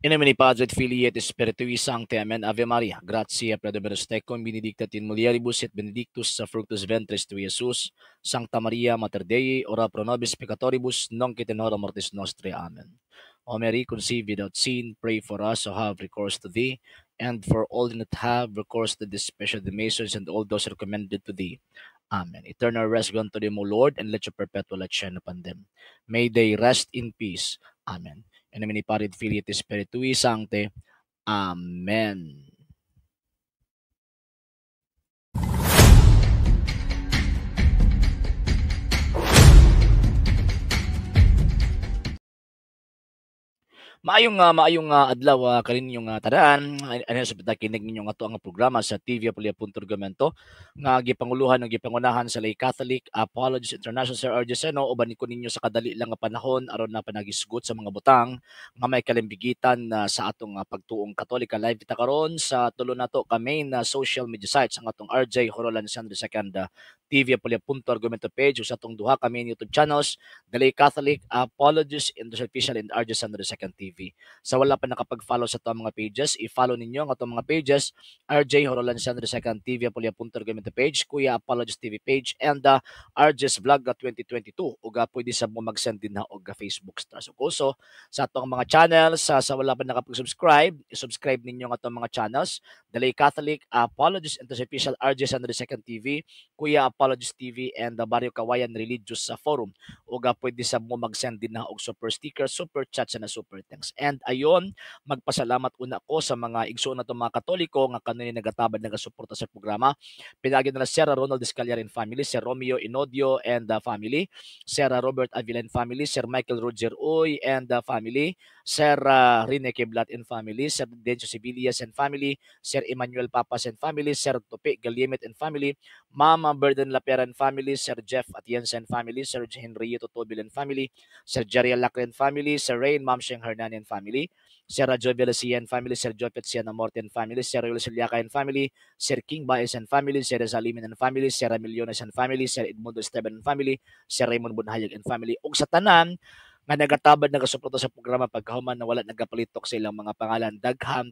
In nomine Padre et Filii et Spiritui Sancti. Amen. Ave Maria, gratia plena tecum, benedicta in mulieribus et benedictus fructus ventris tui, Jesus. Sancta Maria, Mater Dei, ora pro nobis peccatoribus, nunc et in hora mortis nostre. Amen. O Mary, conceived without sin, pray for us who have recourse to thee, and for all that have recourse to these special Masons and all those recommended to thee. Amen. Eternal rest grant to them, O Lord, and let your perpetual light shine upon them. May they rest in peace. Amen. In nomine Patri et Filii et Spiritui Sancti. Amen. Maayong adlaw kaninyong tanan. Ano sa pagkinig ninyo nga to ang programa sa TV Apulia.Argumento nga gipanguluhan ng gipangunahan sa Lay Catholic Apologists International Sir R. Seno uban ko ninyo sa kadali lang nga panahon aron na panagisgot sa mga butang nga may kalimbigitan sa atong pagtuong Katolika. Live kita karon sa tulo nato ka main social media sites ang atong RJ Horolan Sandro II TV Apulia.Argumento page sa atong duha ka main YouTube channels, The Lay Catholic Apologists International Official and RJ Sandro II TV. Sa wala pa nakapag-follow sa itong mga pages, i-follow ninyo ang itong mga pages, RJ Horolan Sandro II TV, Apulia.Argumento page, Kuya Apologist TV page, and RJ's Vlog 2022. Uga pwede sa mo mag-send din na og Facebook stars. Also, sa itong mga channels, sa wala pa nakapag-subscribe, i-subscribe ninyo ang itong mga channels, The Lay Catholic Apologist International Official RJ Sandro II TV, Kuya Apologist TV, and the Barrio Kawayan Religious Forum. Uga pwede sa mo mag-send din na og super sticker, super chat na super thanks. And ayon, magpasalamat una ko sa mga igsoon na mga Katoliko nga kanunay nagatabad nagasuporta sa programa. Pinagi nila Sir Ronald Escaliar and family, Sir Romeo Inodio and the family, Sir Robert Avila and family, Sir Michael Roger Uy and the family, Sir Rene Keblat and family, Sir Dencio Sibilias and family, Sir Emmanuel Papas and family, Sir Tope Galimet and family, Mama Burden Lapera and family, Sir Jeff Atienza and family, Sir Henry Totobil and family, Sir Jerry Lacren family, Sir Rain Mamsheng Hernan and family, Sir Joy Velocia and family, Sir Jopet Siana Morte and family, Sir Yul Siliaca and family, Sir King Baez and family, Sir Zalimin and family, Sir Millones and family, Sir Edmundo Esteban and family, Sir Raymond Bunhayag and family. Ug sa tanan nga nagatabad nagasuporta sa programa pagkahuman na wala nagapalitok sa ilang mga pangalan, daghan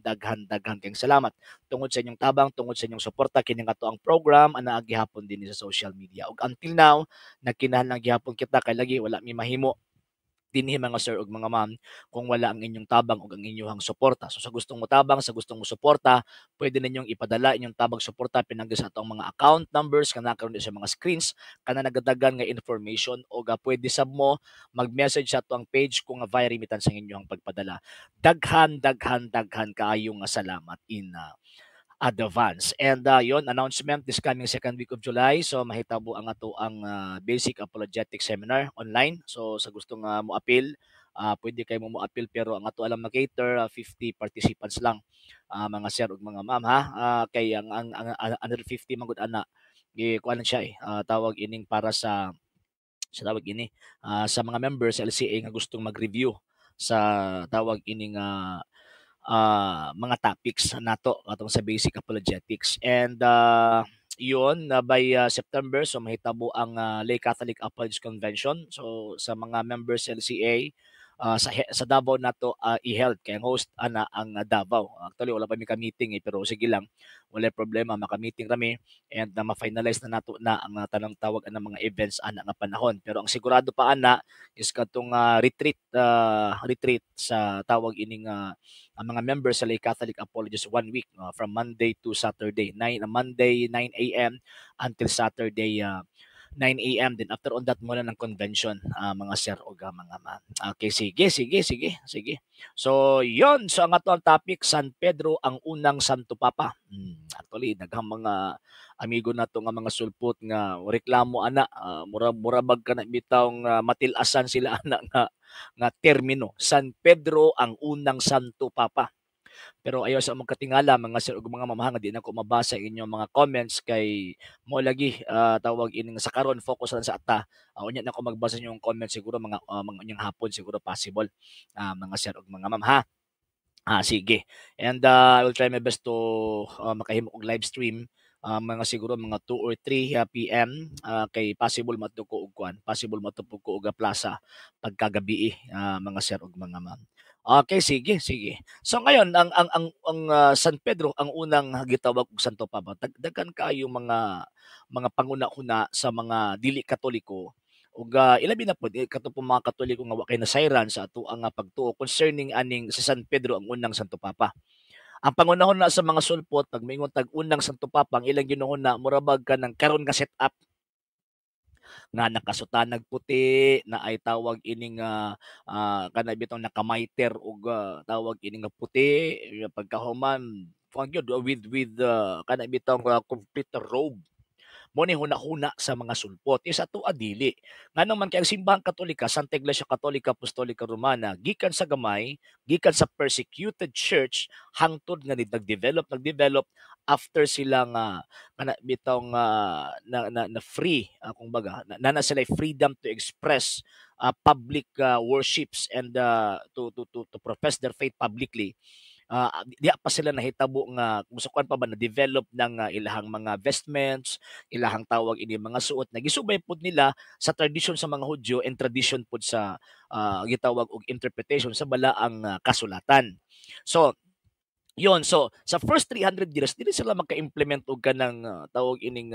kayong salamat tungod sa inyong tabang, tungod sa inyong suporta kini nga to ang program ana gihapon din sa social media. Ug until now nagkinahanglan gihapon kita kay lagi wala mi mahimo dinhi mga sir ug mga ma'am kung wala ang inyong tabang ug ang inyong suporta. So sa gustong mo tabang, sa gustong mo suporta, pwede ninyong ipadala inyong tabang suporta pinangga sa atong mga account numbers kana karon sa mga screens kana nagadagan nga information o pwede sab mo mag-message sa atong page kung via remittance ang inyong pagpadala. Daghan kaayo nga salamat in advance. And yon announcement this coming second week of July. So mahitabo ang ato ang basic apologetic seminar online. So sa gustong mo appeal, pwede kayo mo appeal pero ang ato alam na cater 50 participants lang. Mga sir ug mga ma'am ha. Kay ang under 50 magud ana kuan siya tawag ining para sa tawag ini sa mga members sa LCA nga gustong mag-review sa tawag ining mga topics nato atong sa basic apologetics. And yun by September so mahitabo ang Lay Catholic Apologist Convention. So sa mga members sa LCA sa Davao nato i-held kay ang host ana ang Davao. Actually wala pa mi ka meeting pero sige lang wala problema maka-meeting kami and ma-finalize na nato na ang tanang tawag ang mga events ana nga panahon. Pero ang sigurado pa ana is katong retreat sa tawag ining ang mga members sa Lay Catholic Apologists 1 week from Monday to Saturday. Monday 9 a.m. until Saturday 9 a.m. Then after on that muna ng convention, mga sir o mga ma'am. Okay, sige. So, yon. So, ang ato ang topic, San Pedro ang unang Santo Papa. Actually, daghang mga amigo nato nga mga sulpot nga reklamo ana, murabag ka na bitaw nga matilasan sila ana nga termino. San Pedro ang unang Santo Papa. Pero ayaw sa magkatingala mga sir ug mga mamahanga di na ko mabasa inyong mga comments kay mo lagi tawag ining sa karon focus lang sa ata. Unya na ko magbasa yung comments siguro mga unyang hapon siguro possible mga sir ug mga ma'am ha. Sige. And I will try my best to makahimo og live stream mga siguro mga 2 or 3 PM kay possible matuko og kuan, possible matupog ko og plaza pagkagabi mga sir ug mga ma'am. Okay, sige, sige. So ngayon ang San Pedro ang unang gitawag og Santo Papa. Daghan kaayo mga panguna-una sa mga dili Katoliko ug ilabi na pod katong mga Katoliko nga wa kay nasayran sa ato ang pagtuo concerning aning si San Pedro ang unang Santo Papa. Ang pangunahon na sa mga sulpot pag moingon tag unang Santo Papa ang ilang ginuhuna murabag ka ng karon nga set-up nga nakasutanag puti na ay tawag ining kana bitong nakamiter og tawag ining nga puti pagkahuman kuan gyud kana bitong complete robe mo ni hunahuna sa mga sulpot is ato adili ngano man kay ang simbahang katolika Santa Iglesia Katolika Apostolika Romana gikan sa gamay gikan sa persecuted church hangtod nga nagdevelop after sila nga kana bitong na free kumbaga na sila freedom to express public worships and to profess their faith publicly. Diha pa sila nahitabo nga kung sa kuan pa ba na-develop ng ilahang mga vestments, ilahang tawag ini mga suot na gisubay pud nila sa tradition sa mga Hudyo and tradition pud sa gitawag og interpretation sa balaang kasulatan. So so sa first 300 years dili sila maka-implement og kanang tawag ining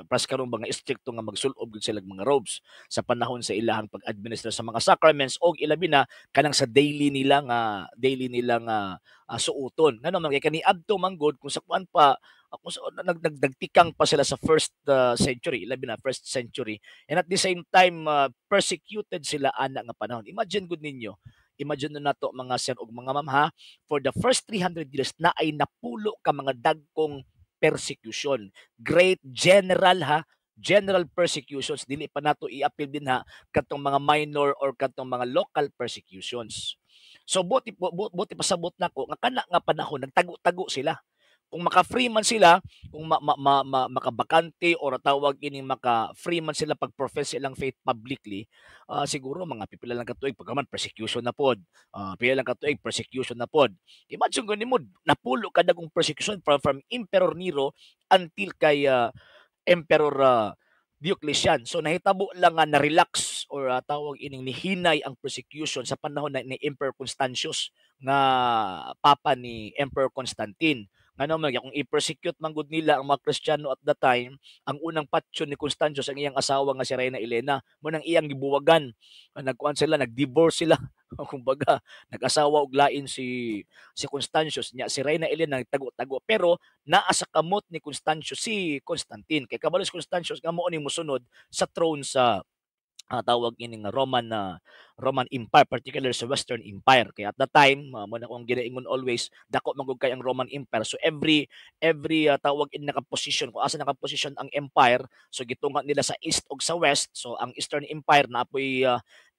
pas karon mga istrikto nga magsulob gud sila mga robes sa panahon sa ilahang pag-administer sa mga sacraments og ilabi na kanang sa daily nila nga suoton ngano man kay kani adto manggod kung sa kuan pa kung sa nagtikang pa sila sa first century ilabi na first century and at the same time persecuted sila ana nga panahon. Imagine na nato mga sir ug mga ma'am ha, for the first 300 years na ay napulo ka mga dagkong persecution. Great general ha, general persecutions dili pa nato i-appeal din ha katong mga minor or katong mga local persecutions. So buti pasabot nako nga kana nga panahon nagtago-tago sila. Kung maka-free man sila, kung makabakante or tawag ining maka-free man sila pag-profess silang faith publicly, siguro mga pipila lang katuig pagkaman persecution na pod. Pila lang katuig persecution na pod. Imagine ko nimo napulo kada kong persecution from Emperor Nero until kay Emperor Diocletian. So nahitabo lang nga na-relax or tawag ining nihinay ang persecution sa panahon ni Emperor Constantius nga papa ni Emperor Constantine. Ngano man kung i-persecute man gud nila ang mga Kristiyano at the time, ang unang patron ni Constantius ang iyang asawa nga si Reina Elena, mo nang iyang gibuwagan. Nagkuan sila, nag-divorce sila. Kumbaga, nag-asawa og lain si Constantius nya si Reina Elena nagtago-tago pero naa sa kamot ni Constantius si Constantine kay kabalo si Constantius nga mao ni mosunod sa throne sa tawag ini nga Roman Empire particularly sa Western Empire kaya at the time mo na kong ginaingon always dako man gud kay ang Roman Empire so every tawag in naka-position kung asa naka-position ang empire so gitunga nila sa east ug sa west so ang Eastern Empire naapoy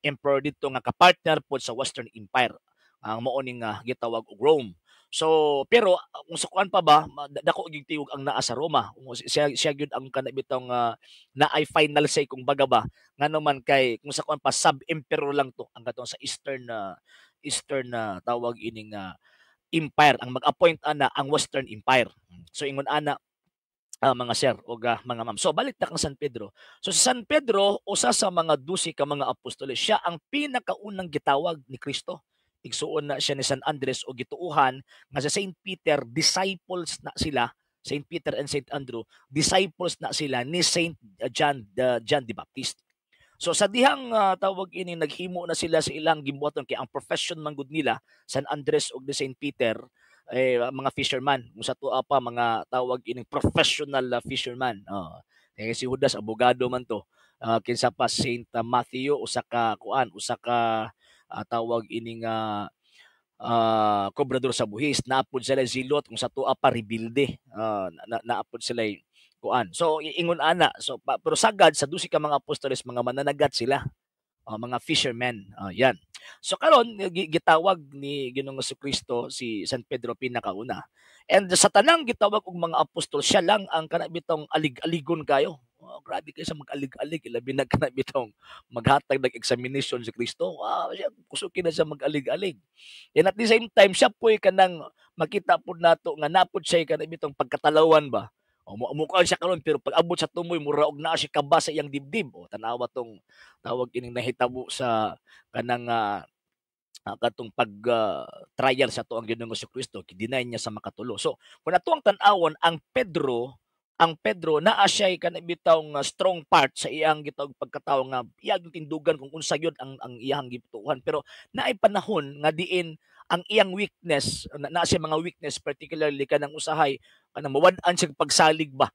emperor dito nga kapartner pod sa Western Empire ang mao ning gitawag og Rome. So pero kung sa kuan pa ba dako gyud tiog ang naa sa Roma. Siya gyud ang kanabitong naay final say kung baga ba ngano man kay kung sa kuan pa sub-emperor lang to ang katong sa eastern tawag ining empire ang mag-appoint ana ang Western Empire. So ingon ana mga sir o mga ma'am. So balik na kang San Pedro. So si San Pedro usa sa mga 12 ka mga apostoles. Siya ang pinakaunang gitawag ni Kristo. Igsuon na siya ni San Andres o gituuhan nga sa Saint Peter disciples na sila. Saint Peter and Saint Andrew disciples na sila ni Saint John the Baptist. So sa dihang tawag ini naghimo na sila sa ilang gimbuhaton kay ang profession man gud nila San Andres ug ni Saint Peter mga fisherman usa to pa mga tawag ining professional fisherman. Si Judas abogado man to. Kinsa pa Saint Matthew usa ka tawag ining kobrador sa buhis naapod sila zilot kung sa tuwa pa rebilde naapod sila kuan. So ingon ana pero sagad sa 12 ka mga apostoles mga mananagat sila mga fishermen. Yan. So karon gitawag ni Ginoong Kristo si San Pedro pinakauna. And sa tanang gitawag og mga apostol siya lang ang kanabitong alig-aligon kayo. Grabe kayo sa mag-alig-alig ilabi na kanabitong maghatag ng examination si Kristo. Siya kusukin na siya mag-alig-alig. And at the same time siya po'y kanang makita pud nato nga napod siya kanabitong pagkatalawan ba. Mukha siya karon pero pag abot sa tumoy mura og naa siya kaba sa iyang dibdib. Tanawa tong tawag ining nahitabo sa kanang katong pag trial sa tuang Ginoong Jesucristo, gideny niya sa makatulo. So kung atuang tan-awon ang Pedro naa siya'y kanang bitaw nga strong part sa iyang gitawag pagkatawo nga iyang tindugan kung unsa yun ang iyang gituhan. Pero naay panahon nga diin ang iyang weakness, naa siya mga weakness particularly kanang usahay kanang mawad-an siyang pagsalig ba,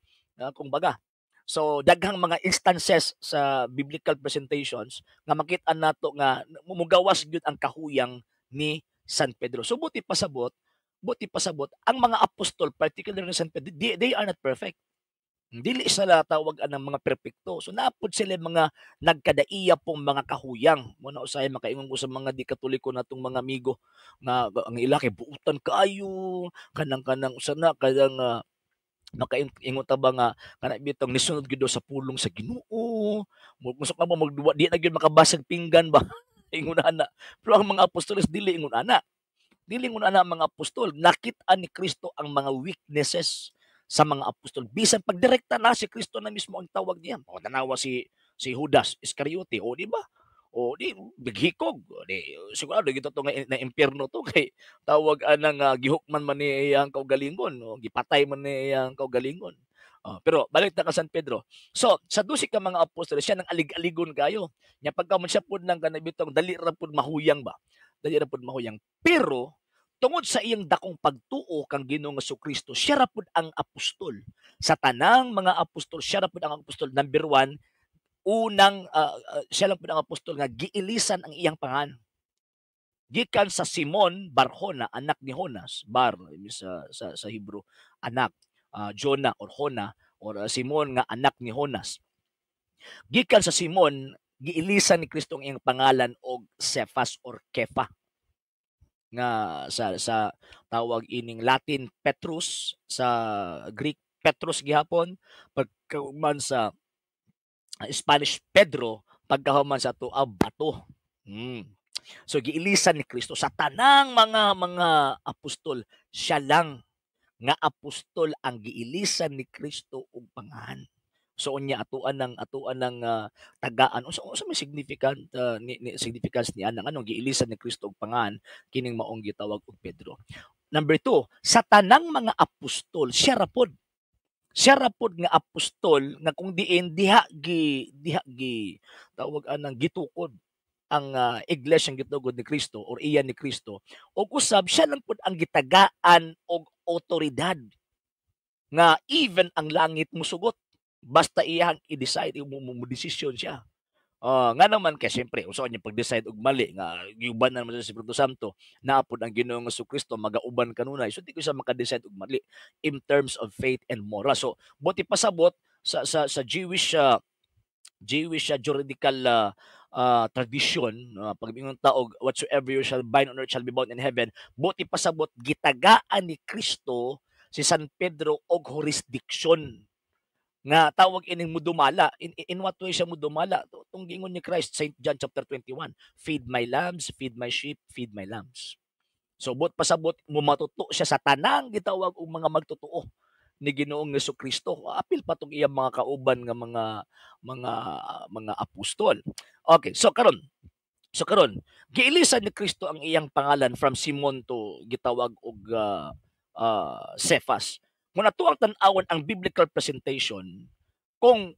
kung baga. So daghang mga instances sa biblical presentations nga makit-an nato nga mugawas gyud ang kahuyang ni San Pedro. So buti pasabot ang mga apostol particularly ni San Pedro, they are not perfect. Dili sila tawag anang mga perpekto. So naapod sila mga nagkadaiya pong mga kahuyang. Muna usahay makaingon ko sa mga di katoliko natong mga amigo nga ang ila kay buutan kaayo kanang usana kadang makaingon ta ba nga kana bitong nisunod gyud daw sa pulong sa Ginoo. Gusto ka ba magduwa di na gyud makabasag pinggan ba? Ingon ana. Pero ang mga apostoles dili ingon ana. Dili ingon ana ang mga apostol. Nakit-an ni Kristo ang mga weaknesses sa mga apostol. Bisan pagdirekta na si Kristo na mismo ang tawag niya. O tanawa si Judas Iscariote, o di ba? O di bighikog. O di sigurado gito to nga na impierno to kay tawag anang gihukman man ni iyang kaugalingon o gipatay man ni iyang kaugalingon. Pero balik ta ka San Pedro. So, sa 12 ka mga apostol, siya nang alig-aligon kayo. Nya pagka man siya pud nang kanabitong dali ra pud mahuyang ba. Dali ra pud mahuyang. Pero tungod sa iyang dakong pagtuo kang Ginoong Jesucristo, siya ra pud ang apostol. Sa tanang mga apostol, siya ra pud ang apostol number one, siya lang pud ang apostol nga giilisan ang iyang pangan. Gikan sa Simon Barjona, anak ni Jonas, Bar sa Hebrew, anak, Jonah or Hona or Simon nga anak ni Jonas. Gikan sa Simon, giilisan ni Kristo ang iyang pangalan og Cephas or Kefa nga sa tawag ining Latin Petrus, sa Greek Petrus gihapon, pagkahuman sa Spanish Pedro, pagkahuman sa tuaw bato. So giilisan ni Kristo sa tanang mga apostol, siya lang nga apostol ang giilisan ni Kristo og pangan. So unya atuan ng tagaan unsa may significant significance niya nang anong giilisan ni Kristo og pangan kining maong gitawag og Pedro. Number 2, sa tanang mga apostol siya ra pod nga apostol nga kung diin diha gi tawag anang gitukod ang iglesyang gitugod ni Kristo or iyan ni Kristo, ug usab siya lang pud ang gitagaan og otoridad nga even ang langit musugot basta iyang i-decide mo desisyon siya. Nga naman kay siyempre unsa niya pag-decide og mali nga giuban na naman sa Espiritu Santo naa pod ang Ginoong Jesucristo magauban kanunay, so di ko siya maka-decide og mali in terms of faith and moral. So buti pasabot sa Jewish juridical tradition, pag mingon taog whatsoever you shall bind on earth shall be bound in heaven, buti pasabot gitagaan ni Kristo si San Pedro og jurisdiction nga tawag ining mudumala. In what way siya mudumala? Itong gingon ni Christ, St. John chapter 21, feed my lambs, feed my sheep, feed my lambs. So but pasabot mo matuto siya sa tanang gitawag og mga magtotoo ni Ginoong Jesucristo. Apil pa tong iyang mga kauban nga mga mga apostol. Okay, so karon giilisan ni Kristo ang iyang pangalan from Simon to gitawag og Cephas. Kung ato ang tan-awon ang biblical presentation, kung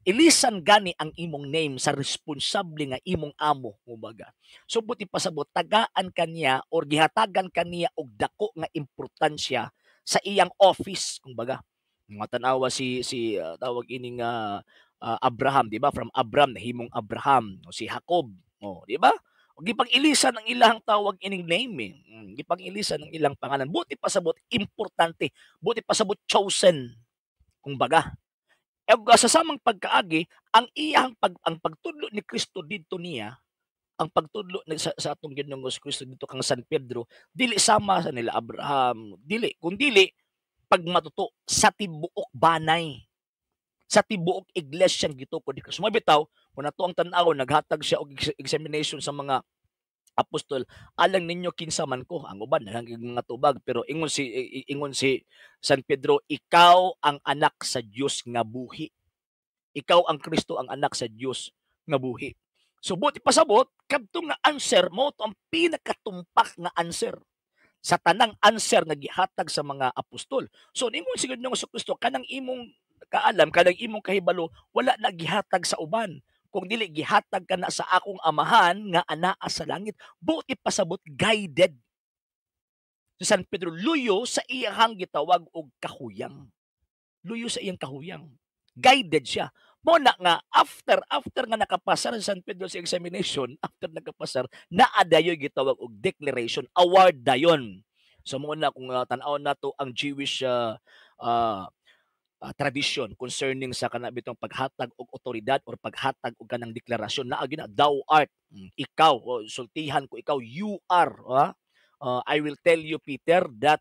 ilisan gani ang imong name sa responsable nga imong amo, kumbaga. So buti pasabot tagaan kaniya or gihatagan kaniya og dako nga importansya sa iyang office, kumbaga. Mga tanawa tawag ining Abraham, di ba? From Abram nahimong Abraham, o si Jacob, di ba? O gipang-ilisan ang ilang tawag ining name. Gipang-ilisan ang ilang pangalan. Buti pasabot importante, buti pasabot chosen, kumbaga. E sa samang pagkaagi, ang pagtudlo ni Kristo dito niya, ang pagtudlo sa atong Ginoong Kristo dito kang San Pedro, dili sama sa nila Abraham, kundi pagmatuto sa tibuok banay, sa tibuok iglesyang gitukod ni Kristo. Mabitaw, kung nato ang tan-aw, naghatag siya og examination sa mga apostol, alang ninyo kinsa man ko, ang uban nalang mga tubag, pero ingon si San Pedro, ikaw ang anak sa Dios nga buhi. Ikaw ang Kristo ang anak sa Dios nga buhi. So buti pasabot kadtong nga answer mo to ang pinakatumpak nga answer sa tanang answer nga gihatag sa mga apostol. So nimong sigud nga Kristo kanang imong kaalam, kanang imong kahibalo wala na gihatag sa uban. Kung dili gihatag kana sa akong amahan nga anaa sa langit, buti pasabot guided. Si San Pedro luyo sa iyang gitawag og kahuyang. Luyo sa iyang kahuyang. Guided siya. Mo na nga after nga nakapasar si San Pedro sa examination, after nakapasar, naa dayoy gitawag og declaration, award dayon. So mo na kung tan-aw nato ang Jewish tradition concerning sa kanabitong paghatag og otoridad or paghatag og kanang deklarasyon na gina thou art, ikaw, sultihan ko ikaw, you are, I will tell you Peter that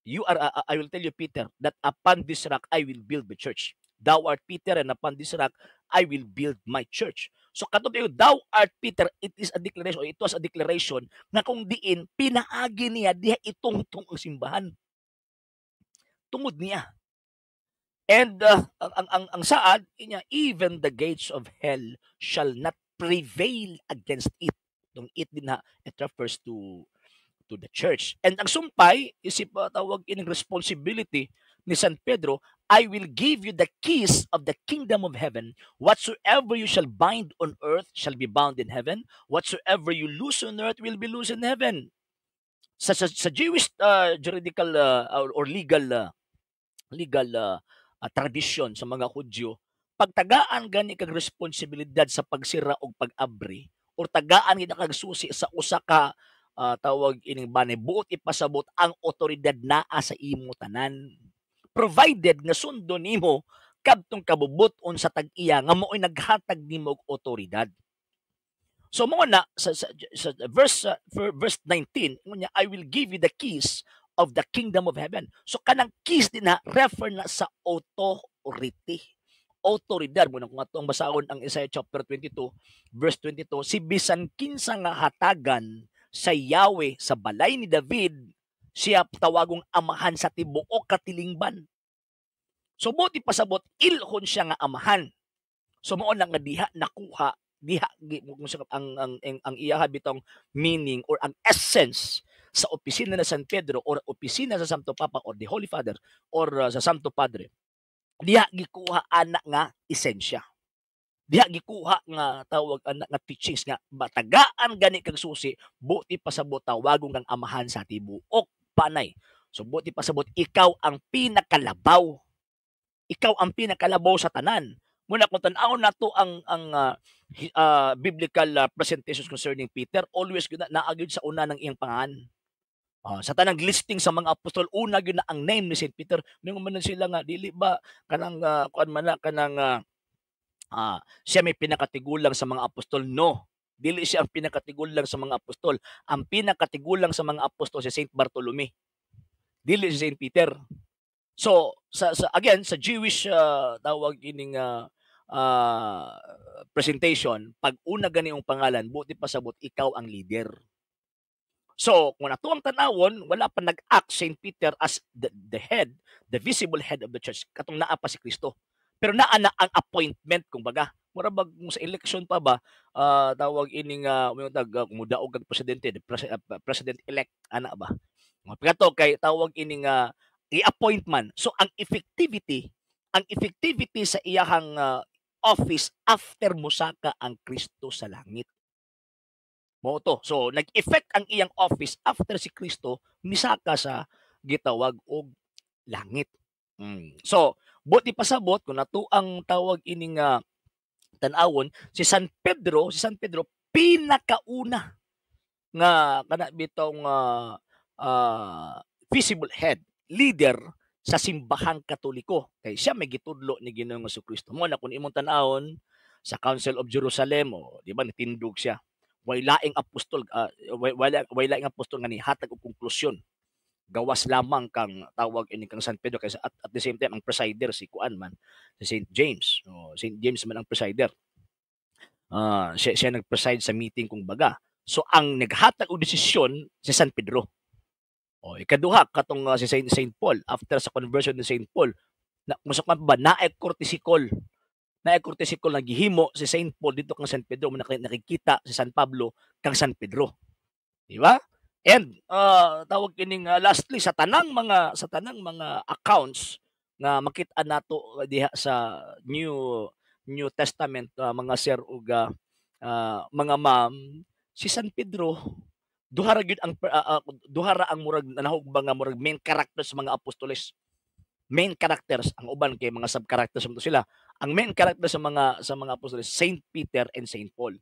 I will tell you Peter that upon this rock I will build the church. Thou art Peter and upon this rock I will build my church. So katong yung thou art Peter, it is a declaration, it was a declaration na kung diin pinaagi niya diha itungtong ang simbahan. Tungod niya. And ang saad niya, even the gates of hell shall not prevail against it. Nung it din na, it refers to the church. And ang sumpay, isip tawag ining responsibility ni San Pedro, I will give you the keys of the kingdom of heaven. Whatsoever you shall bind on earth shall be bound in heaven. Whatsoever you loose on earth will be loose in heaven. Sa Jewish juridical or legal tradisyon sa mga Hudyo, pagtagaan gani kag responsibilidad sa pagsira og pag-abri or tagaan gid kag susi sa usa ka tawag ining bane buot ipasabot ang otoridad naa sa imo tanan, provided nga sundo nimo kadtong kabubuton sa tag-iya nga mo'y naghatag nimo og otoridad. So mo na sa verse 19 ngunya, I will give you the keys of the kingdom of heaven. So kanang keys din na refer na sa authority. Autoridad mo na kung atong basahon ang Isaiah chapter 22 verse 22, si bisan kinsa nga hatagan sa Yahweh sa balay ni David, siya tawagong amahan sa tibuok katilingban. So buti pasabot ilhon siya nga amahan. So mao na nga diha nakuha ang iyaha bitong meaning or ang essence sa opisina na San Pedro or opisina sa Santo Papa or the Holy Father or sa Santo Padre. Diha gikuha anak nga esensya. Diha gikuha nga tawag anak nga teachings nga batagaan gani kag susi, buti pasabot tawagong kang amahan sa tibuok panay. So buti pasabot ikaw ang pinakalabaw. Ikaw ang pinakalabaw sa tanan. Muna kung tan-aw nato ang biblical presentations concerning Peter, always gyud naagid sa una ng iyang pangalan. Sa tanang listing sa mga apostol, una gyud na ang name ni Saint Peter. Ningon man sila nga dili ba kanang kuan man na kanang siya may pinakatigulang sa mga apostol? No. Dili siya ang pinakatigulang sa mga apostol. Ang pinakatigulang sa mga apostol si Saint Bartolome. Dili si Saint Peter. So sa again sa Jewish tawag ining presentation, pag una gani yung pangalan, buti pasabot ikaw ang leader. So kung nato ang tanawon, wala pa nag-act Saint Peter as the head, the visible head of the church, katong naa pa si Kristo. Pero naa na ang appointment kumbaga. Mura bag sa election pa ba tawag ining mudaog kag presidente, the president elect ana ba. Pagkato kay tawag ining i-appointment. So ang effectivity sa iyahang office after musaka ang Kristo sa langit. Mo to. So nag-effect ang iyang office after si Kristo misaka sa gitawag og langit. So buti pasabot kung nato ang tawag ining tan-awon si San Pedro pinakauna nga kana bitong visible head, leader sa simbahang Katoliko. Kay siya may gitudlo ni Ginoong Jesucristo. Mo na kung imong tan-awon sa Council of Jerusalem, di ba nitindog siya. Way laing apostol laing apostol nga nihatag og konklusyon. Gawas lamang kang tawag ini kang San Pedro kaysa at the same time ang presider si kuan man si Saint James. Saint James man ang presider. Siya nag-preside sa meeting kung baga. So ang naghatag og desisyon si San Pedro. Ikaduha katong si Saint Paul after sa conversion ni Saint Paul, na musok man ba naay courtesy call na courtesical na gihimo si Saint Paul dito kang San Pedro mo nakikita si San Pablo kang San Pedro. Di ba? And tawag kining lastly sa tanang mga accounts nga makita nato diha sa New Testament mga sir ug mga ma'am, si San Pedro duha ra gyud ang duha ra ang murag nahugba nga murag main characters sa mga apostoles. Main characters ang uban kay mga sub characters mo sila. Ang main character sa mga apostoles Saint Peter and Saint Paul.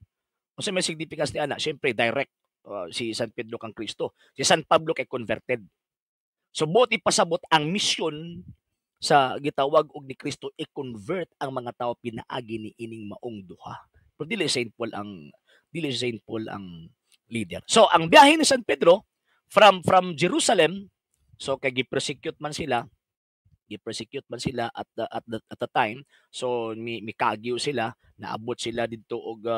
Unsa may significance ni ana? Syempre direct si San Pedro kang Kristo. Si San Pablo kay converted. So both ipasabot ang mission sa gitawag og ni Kristo i-convert ang mga tao pinaagi ni ining maong duha. Pero dili si Saint Paul ang leader. So ang biyahe ni San Pedro from Jerusalem, so kay gi-persecute man sila at the time. So mikagyo sila, naabot sila didto og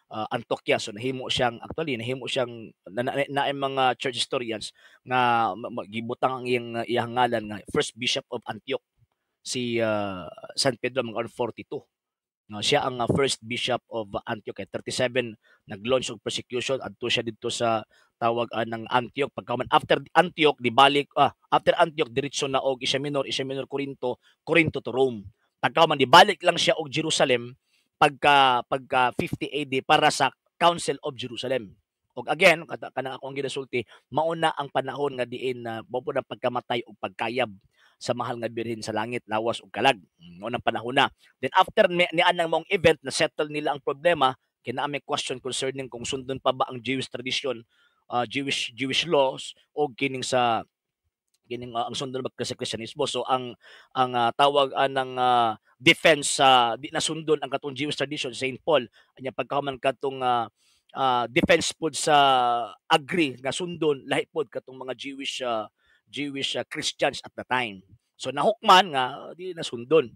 Antioquia. So nahimo siyang na mga church historians nga gibutang ang iyang ngalan nga first bishop of Antioch, si San Pedro mga 42. No, siya ang first bishop of Antioch. 37 nag-launch og persecution adto siya dito sa tawag ng Antioch. Pagkaman after Antioch after Antioch diretso na og Asia Minor Corinto to Rome. Pagkaman dibalik lang siya og Jerusalem pagka 50 AD para sa Council of Jerusalem. Og again kanang akong ginasulti, mauna ang panahon nga diin na bobo na pagkamatay o pagkayab sa mahal nga birhen sa langit, lawas ug kalag. Unang panahon na. Then after ni anang mong event na settle nila ang problema, kinaamay question concerning kung sundon pa ba ang Jewish tradition, Jewish laws o kining ang sundon ba sa Kristyanismo. So ang tawag anang defense di na sundon ang katong Jewish tradition Saint Paul anya pagkahuman katong defense pod sa agree nga sundon lahi pod katong mga Jewish Christians at the time. So nahukman nga di nasundon.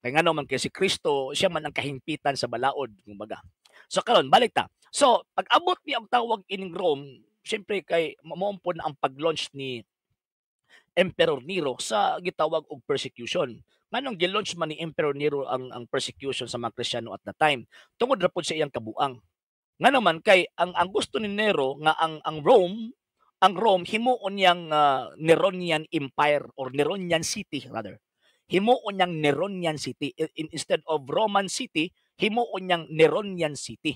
Kay ngano man kay si Kristo, siya man ang kahimpitan sa balaod, kumbaga. So karon balik ta. So pag-abot ni ang tawag ining Rome, syempre kay mamumpon na ang pag-launch ni Emperor Nero sa gitawag og persecution. Nganong gi-launch man ni Emperor Nero ang persecution sa mga Kristiyano at the time? Tungod ra pod sa iyang kabuang. Nga naman kay ang gusto ni Nero nga ang Rome himuon niyang Neronian Empire or Neronian City rather. Himuon niyang Neronian City instead of Roman City, himuon niyang Neronian City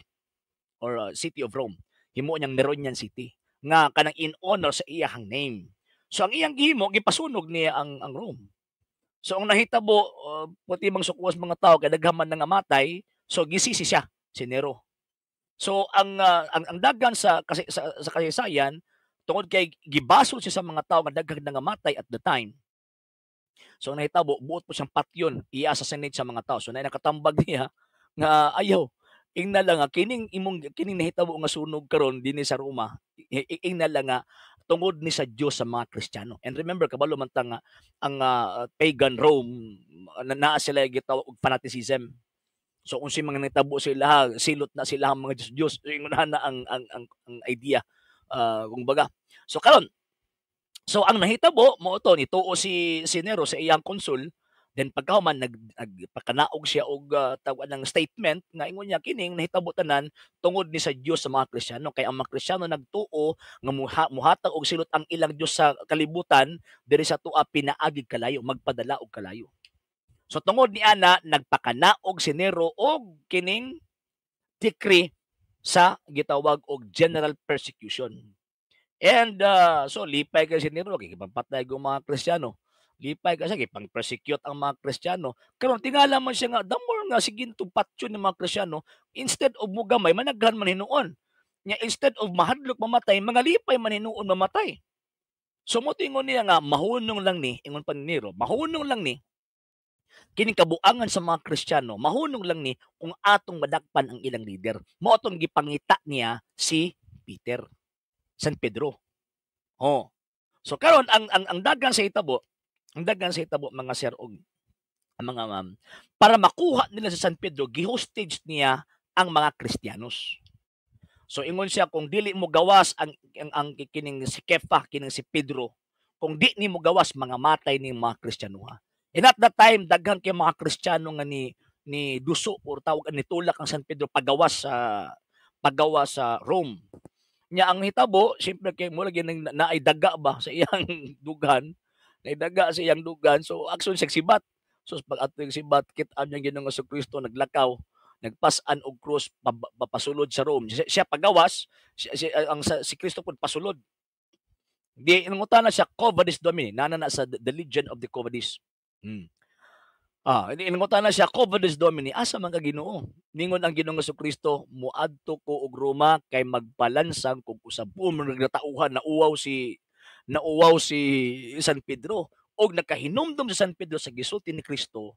or City of Rome. Himuon niyang Neronian City nga kanang in honor sa iyang name. So ang iyang gihimo gipasunog niya ang Rome. So ang nahitabo puti mang sukwas mga tao kay daghaman nga matay, so gisisi siya si Nero. So ang daghan sa kasaysayan tungod kay gibasol siya sa mga tao nga daghang nangamatay at the time. So nahitabo buot po siyang patyon i-assassinate sa mga tao. So nakatambag niya nga ayaw ingna lang kining nahitabo nga sunog karon dinhi sa Roma. Ingna lang nga tungod ni sa Dios sa mga Kristiyano. And remember kabalo man ta nga ang pagan Rome naa sila gitawag og fanaticism. So kung si mga nahitabo sila silot na sila ang mga Diyos. So ingunahan na ang idea kung baga. So karon, so ang nahitabo mo to nituo si Nero sa iyang konsul, then pagkahuman nagpakanaog siya og tawag ng statement nga ingon niya kining nahitabo tanan tungod ni sa Dios sa mga Kristiyano kay ang mga Kristiyano nagtuo nga muhatag og silot ang ilang Dios sa kalibutan diri sa tuwa pinaagig kalayo, magpadala og kalayo. So tungod ni ana nagpakanaog si Nero og kining decree sa gitawag og general persecution. And so lipay ka si Nero, kikipagpatay ang mga Kristiyano. Lipay ka siya, kipang-persecute ang mga Kristiyano. Karon tingala man siya nga, the more nga sigintong patyon ng mga Kristiyano, instead of mugamay, managhan man hinuon. Instead of mahadlok mamatay, mga lipay man hinuon mamatay. So mo tingon niya nga, mahunong lang ni, ingon pa ni Nero, mahunong lang ni, kining kabuangan sa mga Kristiyano, mahunong lang ni kung atong madakpan ang ilang leader. Mao atong gipangita niya si Peter, San Pedro. Oh. So karon ang dagan sa hitabo, mga sir og mga ma'am, para makuha nila sa San Pedro, gihostage niya ang mga Kristiyanos. So ingon siya kung dili mo gawas ang kining si Kefa, kining si Pedro, kung di ni mo gawas mga matay ning mga Kristiyano ha. And at that time, daghan kay mga Kristiyano nga ni ni duso or tawag ni tulak ang San Pedro pagawas sa Rome. Nya ang hitabo siyempre kay mo lagi nang naay daga ba sa iyang dugan, naay daga sa iyang dugan so action siya sibat. So pag ato yung sibat kit-an niya Ginoong Kristo naglakaw, nagpas-an og krus pasulod sa Rome. Siya pagawas, si Kristo pud pasulod. Di nangutan na siya Quo Vadis Domini, nana na sa the Legion of the Quo Vadis. Inungutan na siya, Quo Vadis Domini, asa man ka Ginoo? Ningon ang Ginoong Kristo, muadto ko og Roma kay magpalansang kung usab po nagtauhan nauwaw si San Pedro og nakahinumdum sa San Pedro sa gisulti ni Kristo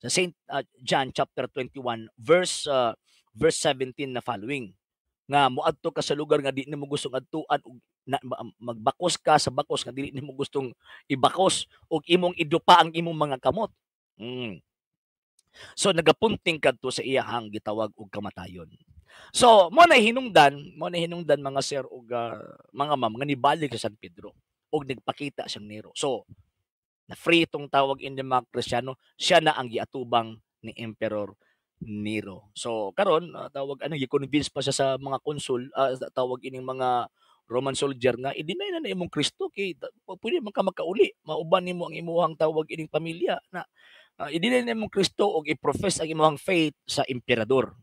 sa Saint John chapter 21 verse 17 na following nga muadto ka sa lugar nga di nimo gustong adtuan ug magbakos ka sa bakos nga dili nimo gustong ibakos ug imong idupa ang imong mga kamot. So nagapunting kadto sa iyahang gitawag og kamatayon. So mo na hinungdan mga sir ug mga ma'am nga nibalik sa San Pedro ug nagpakita siyang Nero. So na free itong tawag in the mga Kristiyano, siya na ang giatubang ni Emperor Nero. So karon tawag gi-convince pa siya sa mga konsul, tawag ining mga Roman soldier nga i-deny na imong Kristo kay pwede man ka makauli, mauban nimo ang imuhang tawag ining pamilya na i-deny na imong Kristo og i-profess ang imuhang faith sa emperador.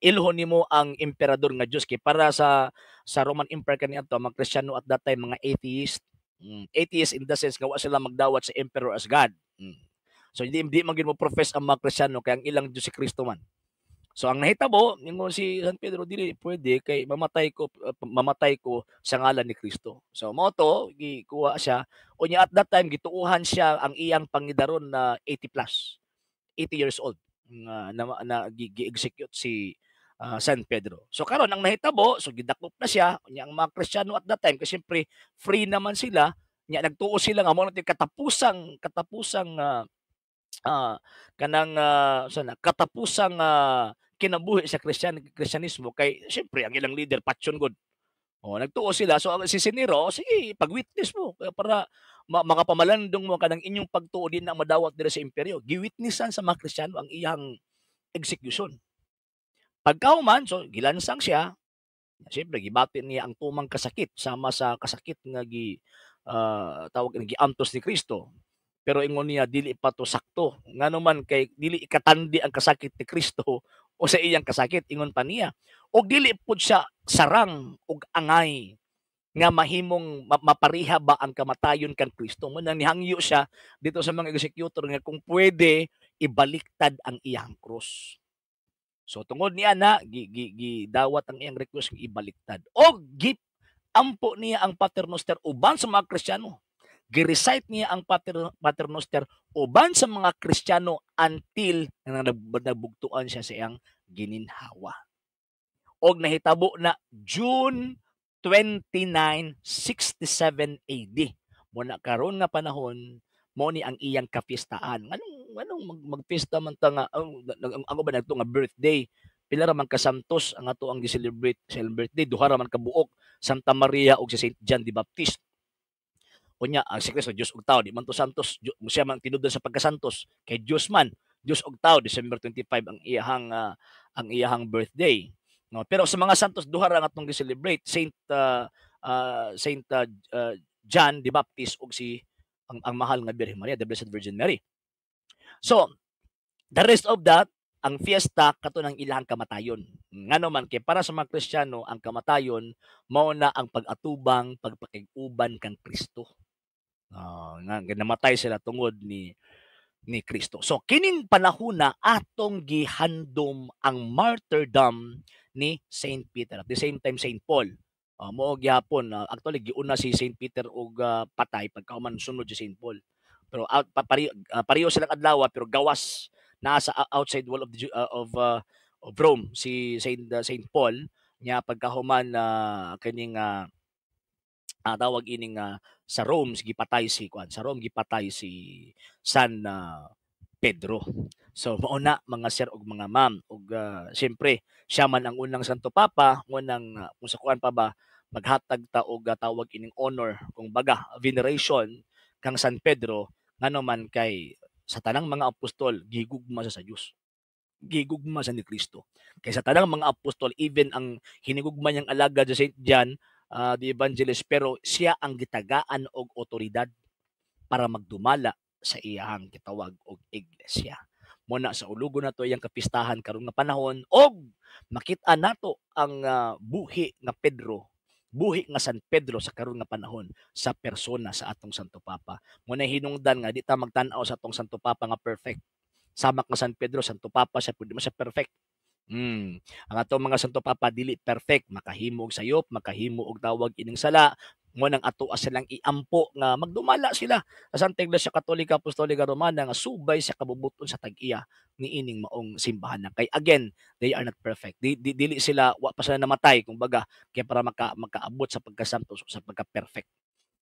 Ilhon nimo ang emperador nga Dios kay para sa Roman Empire kaniadto mga Kristiyano at that time mga atheist. Atheist in the sense nga wa sila magdawat sa emperor as God. So hindi man gid mo profess ang mga Kristiyano kay ang ilang Dios si Kristo man. So ang nahitabo ningon si San Pedro dili pwede kay mamatay ko sa ngalan ni Kristo. So mao to gikuha siya unya at that time gituuhan siya ang iyang pangidaron na 80 plus. 80 years old na gi-execute si San Pedro. So karon ang nahitabo so gidakop na siya unya ang mga Kristiyano at that time kasi siyempre free naman sila nya nagtuo sila nga mo na katapusang katapusang kinabuhi sa Kristyanismo kay siyempre ang ilang leader Patyon God. Nagtuo sila. So si Nero, sige, pag-witness mo para makapamalandong mo kanang inyong pagtuo din na madawat dira sa imperyo. Giwitnessan sa mga Kristiyano ang iyang execution. Pagkahuman, so gilansang siya. Siyempre, gibati niya ang tumang kasakit sama sa kasakit nga tawag giantos ni Kristo. Pero ingon niya dili pa to sakto ngano man kay dili ikatandi ang kasakit ni Kristo o sa iyang kasakit ingon pa niya og dili pud siya sarang ug angay nga mahimong mapariha ba ang kamatayon kan Kristo mo nang nihangyo siya dito sa mga executor nga kung pwede ibaliktad ang iyang krus. So tungod niya na gidawat ang iyang request nga ibaliktad og ampo niya ang paternoster uban sa mga Kristiyano. Gi-recite niya ang paternoster uban sa mga Kristiyano until nagbugtuan siya sa iyang gininhawa. Og nahitabo na June 29, 67 AD. Muna karon nga panahon mo ni ang iyang kapistaan. Anong magpista man ta nga ako ba nagto nga birthday? Pila ra man ka santos ang ato ang gi-celebrate birthday, duha ra man ka buok, Santa Maria ug si Saint John the Baptist. Unya ang si Kristo Dios ug tao di man to santos siya man tinudon sa pagkasantos kay Dios man Dios ug tao December 25 ang iyahang birthday no pero sa mga santos duha ra nga atong gi-celebrate Saint John the Baptist ug ang mahal nga Birhen Maria the Blessed Virgin Mary. So the rest of that ang fiesta kato ng ilahang kamatayon. Ngano man kay para sa mga Kristiyano ang kamatayon mao na ang pag-atubang pagpakig-uban kan Kristo. Nga namatay sila tungod ni Kristo. So kining panahon na atong gihandom ang martyrdom ni Saint Peter at the same time Saint Paul. Mao gyapon actually giuna si Saint Peter og patay pagkahuman sunod si Saint Paul. Pero pareho silang adlaw pero gawas nasa outside wall of Rome si Saint Paul nya pagkahuman kining tawag ining sa Rome gipatay si San Pedro. So mao na mga sir ug mga ma'am ug siyempre siya man ang unang Santo Papa ngunang kung sa kuan pa ba maghatag ta og tawag ining honor kung baga veneration kang San Pedro ngano man kay sa tanang mga apostol gigugma sa Dios. Gigugma sa ni Kristo. Kay sa tanang mga apostol, even ang hinigugma niyang alagad sa Saint John, the evangelist, pero siya ang gitagaan og otoridad para magdumala sa iyang gitawag og iglesia. Muna sa ulugo na to iyang kapistahan karong nga panahon og makita nato ang buhi nga Pedro, buhi nga San Pedro sa karon nga panahon sa persona sa atong Santo Papa. Muna hinungdan nga di ta magtan-aw sa atong Santo Papa nga perfect. Sama nga San Pedro, Santo Papa siya, pwede mo siya perfect. Ang atong mga Santo Papa dili perfect, makahimo og sayop, makahimo og tawag ining sala, mo nang ato silang iampo nga magdumala sila sa Santa Iglesia Katolika Apostolika Romana nga subay sa kabubuton sa tag-iya ni ining maong simbahan. Kay again, they are not perfect. Dili sila wa pa sila namatay kumbaga kaya para makaabot sa pagkasanto sa pagka-perfect.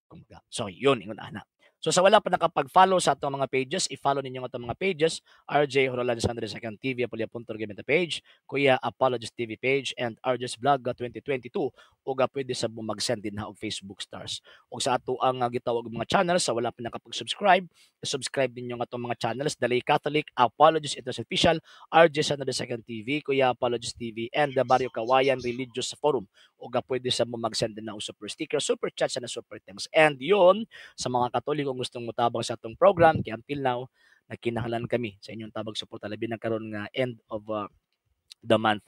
Kumbaga. So, yun, ingon ana. So, sa wala pa nakapag-follow sa atong mga pages, i-follow ninyo ang atong mga pages, RJ Horolan Sandre Second TV, Apolia.Gamenta page, Kuya Apologist TV page, and RJ's Vlog 2022, o pwede sa mag-send din na og Facebook stars. O sa ato ang gitawag mga channels, sa wala pa nakapag-subscribe, subscribe ninyo ang atong mga channels, Dalay Catholic, Apologist Ito Official, RJ Sandre Second TV, Kuya Apologist TV, and the Barrio Kawayan Religious Forum. O pwede sa mo mag-send din na super sticker, super chat, na super thanks. And yun, sa mga Katoliko gustong mutabang sa atong program, kaya until now, nagkinahanglan kami sa inyong tabang suporta, labi na karon nga end of the month.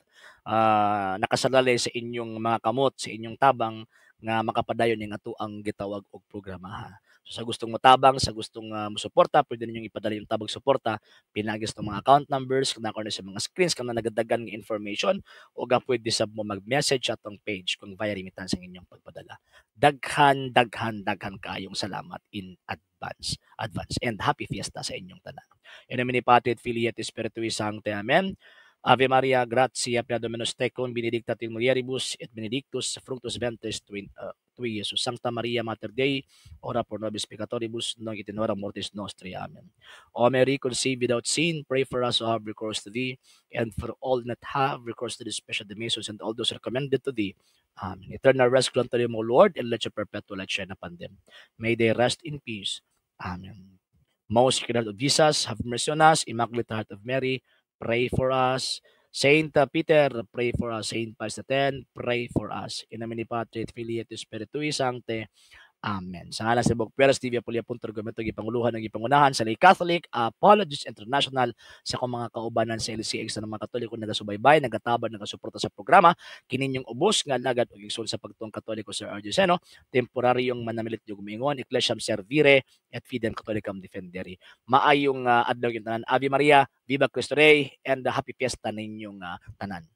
Nakasalalay sa inyong mga kamot, sa inyong tabang nga makapadayon ning ato ang gitawag og programa. So sa gustong motabang, sa gustong musuporta, pwede ninyong ipadala yung tabang suporta, pinagis ng mga account numbers, kung na sa mga screens, kung na nagadagan ng information, o pwede sa mo mag-message atong page kung via remittance ang inyong pagpadala. Daghan kayong salamat in advance. And happy fiesta sa inyong tanan. In nomine Patri et Filii et Spiritui Sancti. Amen. Ave Maria, gratia plena Dominus tecum, benedicta tu in mulieribus, et benedictus fructus ventris tui, Iesus. Sancta Maria, Mater Dei, ora pro nobis peccatoribus, nunc et in hora mortis nostri. Amen. O Mary, conceived without sin, pray for us who have recourse to thee, and for all that have recourse to the special Demesos, and all those recommended to thee. Amen. Eternal rest grant to them, O Lord, and let your perpetual light shine upon them. May they rest in peace. Amen. Most Sacred Heart of Jesus, have mercy on us. Immaculate Heart of Mary, pray for us. Saint Peter, pray for us. Saint Pius X, pray for us. In nomine Patri et Filii et Spiritui Sancti. Amen. Sa ngalan sa Bogperas TV, Apolia.Gamenta, gipanguluhan ng gipangunahan sa Lay Catholic, Apologists International, sa kong mga kaubanan sa LCX na mga Katoliko nagasubaybay, nagatabad, nagasuporta sa programa, kininyong ubos nga lagad o igsoon sa pagtuong Katoliko Sir R.J. Seno, temporaryong manamilit yung gumingon, Ecclesiam Servire, et Fidem Catholicam Defendere. Maayong adlaw yung tanan. Ave Maria, Viva Cristo Rey, and happy fiesta ninyong tanan.